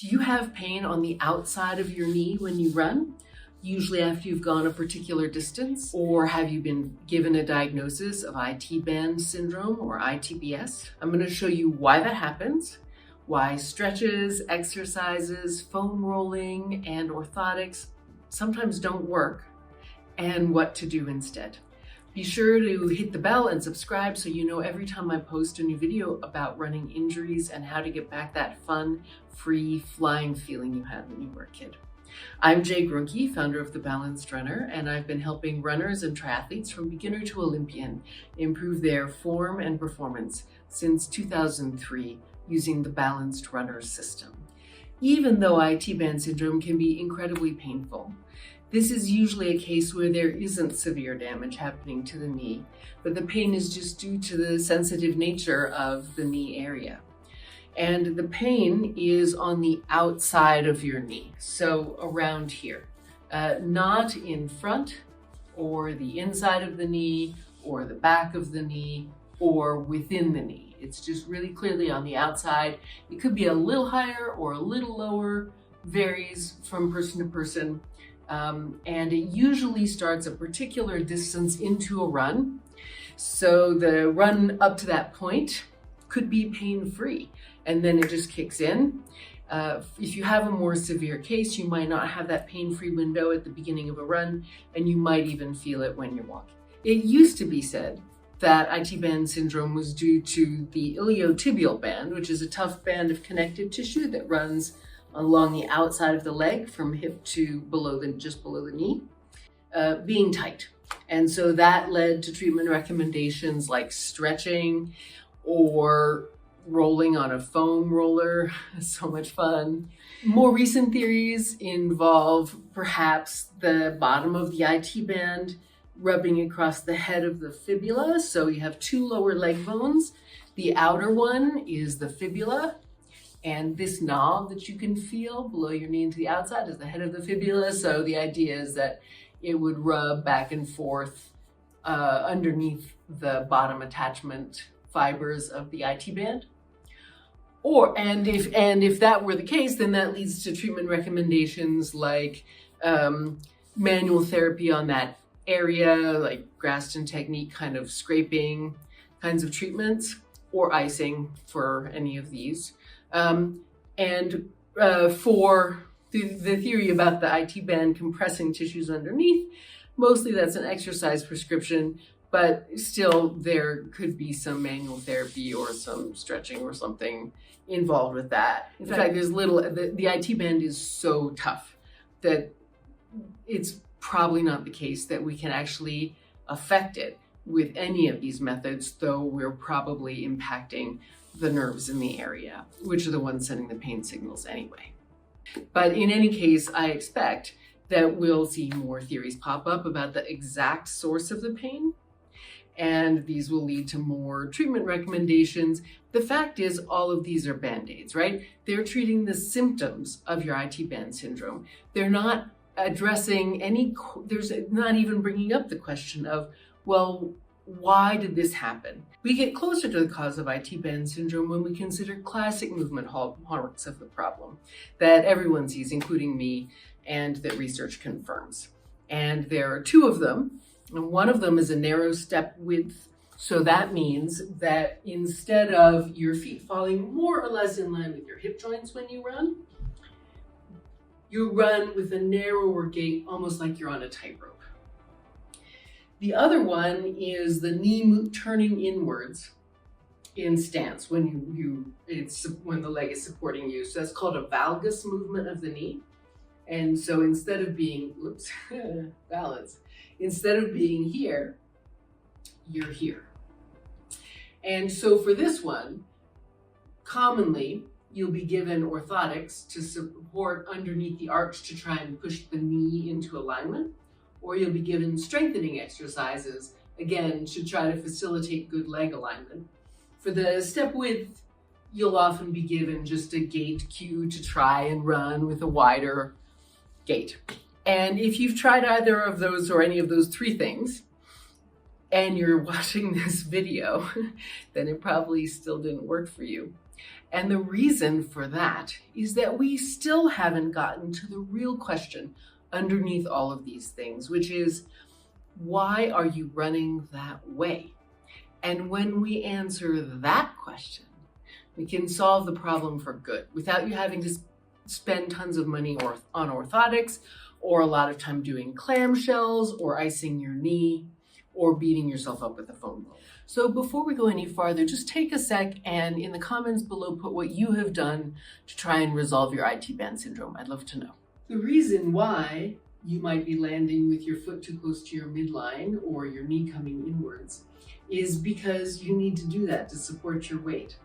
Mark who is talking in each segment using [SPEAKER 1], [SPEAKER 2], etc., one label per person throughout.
[SPEAKER 1] Do you have pain on the outside of your knee when you run? Usually after you've gone a particular distance? Or have you been given a diagnosis of IT band syndrome or ITBS? I'm going to show you why that happens, why stretches, exercises, foam rolling, and orthotics sometimes don't work, and what to do instead. Be sure to hit the bell and subscribe so you know every time I post a new video about running injuries and how to get back that fun, free, flying feeling you had when you were a kid. I'm Jae Gruenke, founder of The Balanced Runner, and I've been helping runners and triathletes from beginner to Olympian improve their form and performance since 2003 using the Balanced Runner system. Even though IT band syndrome can be incredibly painful, this is usually a case where there isn't severe damage happening to the knee, but the pain is just due to the sensitive nature of the knee area. And the pain is on the outside of your knee, so around here, not in front or the inside of the knee or the back of the knee or within the knee. It's just really clearly on the outside. It could be a little higher or a little lower, varies from person to person. And it usually starts a particular distance into a run. So the run up to that point could be pain-free, and then it just kicks in. If you have a more severe case, you might not have that pain-free window at the beginning of a run, and you might even feel it when you're walking. It used to be said that IT band syndrome was due to the iliotibial band, which is a tough band of connective tissue that runs along the outside of the leg from hip to just below the knee, being tight. And so that led to treatment recommendations like stretching or rolling on a foam roller. So much fun. More recent theories involve perhaps the bottom of the IT band rubbing across the head of the fibula. So you have two lower leg bones. The outer one is the fibula, and this knob that you can feel below your knee and to the outside is the head of the fibula. So the idea is that it would rub back and forth underneath the bottom attachment fibers of the IT band. If that were the case, then that leads to treatment recommendations like manual therapy on that area, like Graston technique kind of scraping kinds of treatments, or icing for any of these. For the theory about the IT band compressing tissues underneath, mostly that's an exercise prescription, but still there could be some manual therapy or some stretching or something involved with that. In fact, the IT band is so tough that it's probably not the case that we can actually affect it with any of these methods, though we're probably impacting the nerves in the area, which are the ones sending the pain signals anyway. But in any case, I expect that we'll see more theories pop up about the exact source of the pain, and these will lead to more treatment recommendations. The fact is, all of these are Band-Aids, right? They're treating the symptoms of your IT band syndrome. They're not addressing there's not even bringing up the question of, well, why did this happen? We get closer to the cause of IT band syndrome when we consider classic movement hallmarks of the problem that everyone sees, including me, and that research confirms. And there are two of them. And one of them is a narrow step width. So that means that instead of your feet falling more or less in line with your hip joints when you run with a narrower gait, almost like you're on a tightrope. The other one is the knee turning inwards in stance when when the leg is supporting you. So that's called a valgus movement of the knee. And so instead of being, balance, instead of being here, you're here. And so for this one, commonly, you'll be given orthotics to support underneath the arch to try and push the knee into alignment, or you'll be given strengthening exercises, again, to try to facilitate good leg alignment. For the step width, you'll often be given just a gait cue to try and run with a wider gait. And if you've tried either of those or any of those three things, and you're watching this video, then it probably still didn't work for you. And the reason for that is that we still haven't gotten to the real question underneath all of these things, which is, why are you running that way? And when we answer that question, we can solve the problem for good without you having to spend tons of money on orthotics, or a lot of time doing clamshells, or icing your knee, or beating yourself up with a foam roller. So before we go any farther, just take a sec and in the comments below put what you have done to try and resolve your IT band syndrome. I'd love to know. The reason why you might be landing with your foot too close to your midline or your knee coming inwards is because you need to do that to support your weight.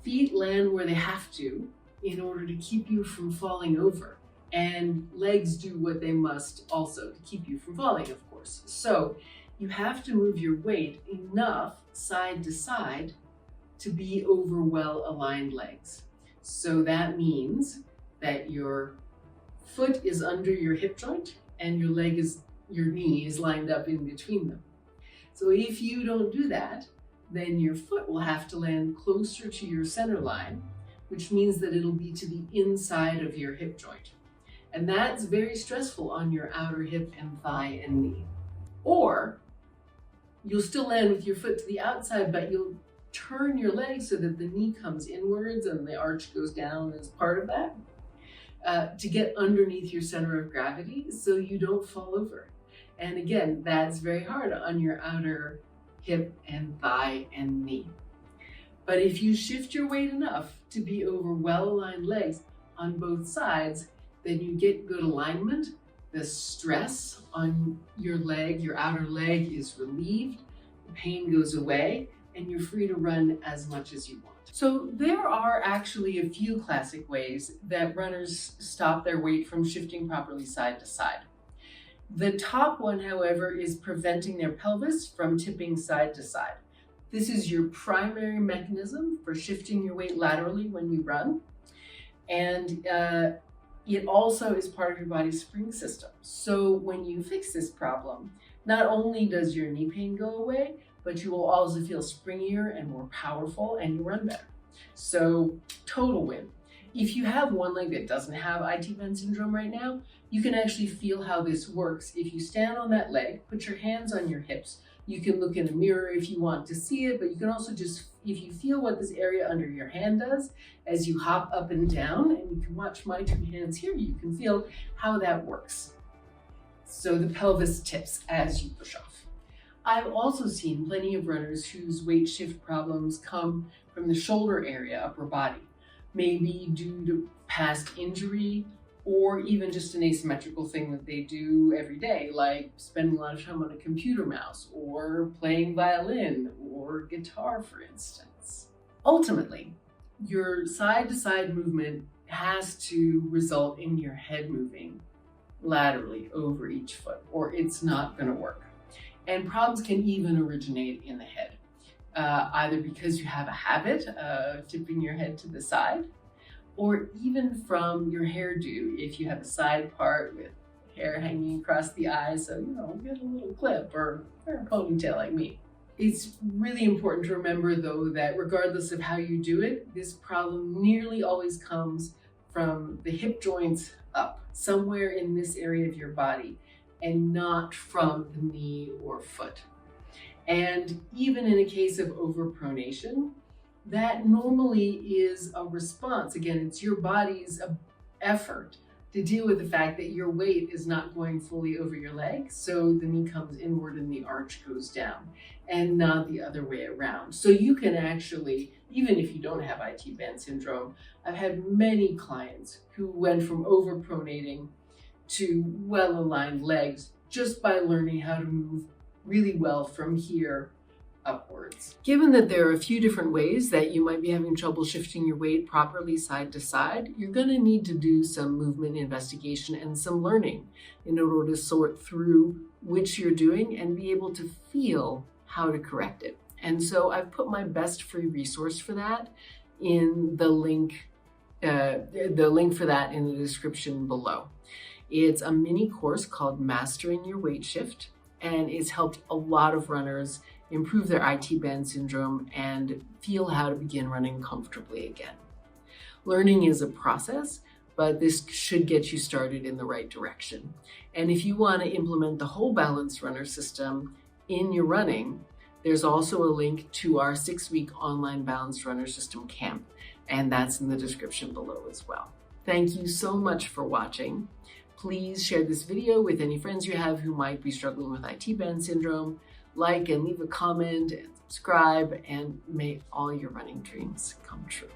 [SPEAKER 1] Feet land where they have to in order to keep you from falling over, and legs do what they must also to keep you from falling, of course. So you have to move your weight enough side to side to be over well-aligned legs. So that means that your foot is under your hip joint and your knee is lined up in between them. So if you don't do that, then your foot will have to land closer to your center line, which means that it'll be to the inside of your hip joint. And that's very stressful on your outer hip and thigh and knee. Or you'll still land with your foot to the outside, but you'll turn your leg so that the knee comes inwards and the arch goes down as part of that, to get underneath your center of gravity so you don't fall over. And again, that's very hard on your outer hip and thigh and knee. But if you shift your weight enough to be over well-aligned legs on both sides, then you get good alignment. The stress on your leg, your outer leg, is relieved, the pain goes away, and you're free to run as much as you want. So there are actually a few classic ways that runners stop their weight from shifting properly side to side. The top one, however, is preventing their pelvis from tipping side to side. This is your primary mechanism for shifting your weight laterally when you run. And it also is part of your body's spring system. So when you fix this problem, not only does your knee pain go away, but you will also feel springier and more powerful, and you run better. So total win. If you have one leg that doesn't have IT band syndrome right now, you can actually feel how this works. If you stand on that leg, put your hands on your hips. You can look in a mirror if you want to see it, but you can also just, if you feel what this area under your hand does as you hop up and down, and you can watch my two hands here, you can feel how that works. So the pelvis tips as you push off. I've also seen plenty of runners whose weight shift problems come from the shoulder area, upper body, maybe due to past injury, or even just an asymmetrical thing that they do every day, like spending a lot of time on a computer mouse, or playing violin or guitar, for instance. Ultimately, your side-to-side movement has to result in your head moving laterally over each foot, or it's not going to work. And problems can even originate in the head, either because you have a habit of tipping your head to the side, or even from your hairdo, if you have a side part with hair hanging across the eyes, so get a little clip, or a ponytail like me. It's really important to remember, though, that regardless of how you do it, this problem nearly always comes from the hip joints up, somewhere in this area of your body, and not from the knee or foot. And even in a case of overpronation, that normally is a response. Again, it's your body's effort to deal with the fact that your weight is not going fully over your leg, so the knee comes inward and the arch goes down, and not the other way around. So you can actually, even if you don't have IT band syndrome, I've had many clients who went from overpronating to well-aligned legs just by learning how to move really well from here upwards. Given that there are a few different ways that you might be having trouble shifting your weight properly side to side, you're going to need to do some movement investigation and some learning in order to sort through which you're doing and be able to feel how to correct it. And so I've put my best free resource for that in the link for that in the description below. It's a mini course called Mastering Your Weight Shift, and it's helped a lot of runners improve their IT band syndrome, and feel how to begin running comfortably again. Learning is a process, but this should get you started in the right direction. And if you want to implement the whole balanced runner system in your running, there's also a link to our 6-week online balanced runner system camp, and that's in the description below as well. Thank you so much for watching. Please share this video with any friends you have who might be struggling with IT band syndrome. Like and leave a comment and subscribe, and may all your running dreams come true.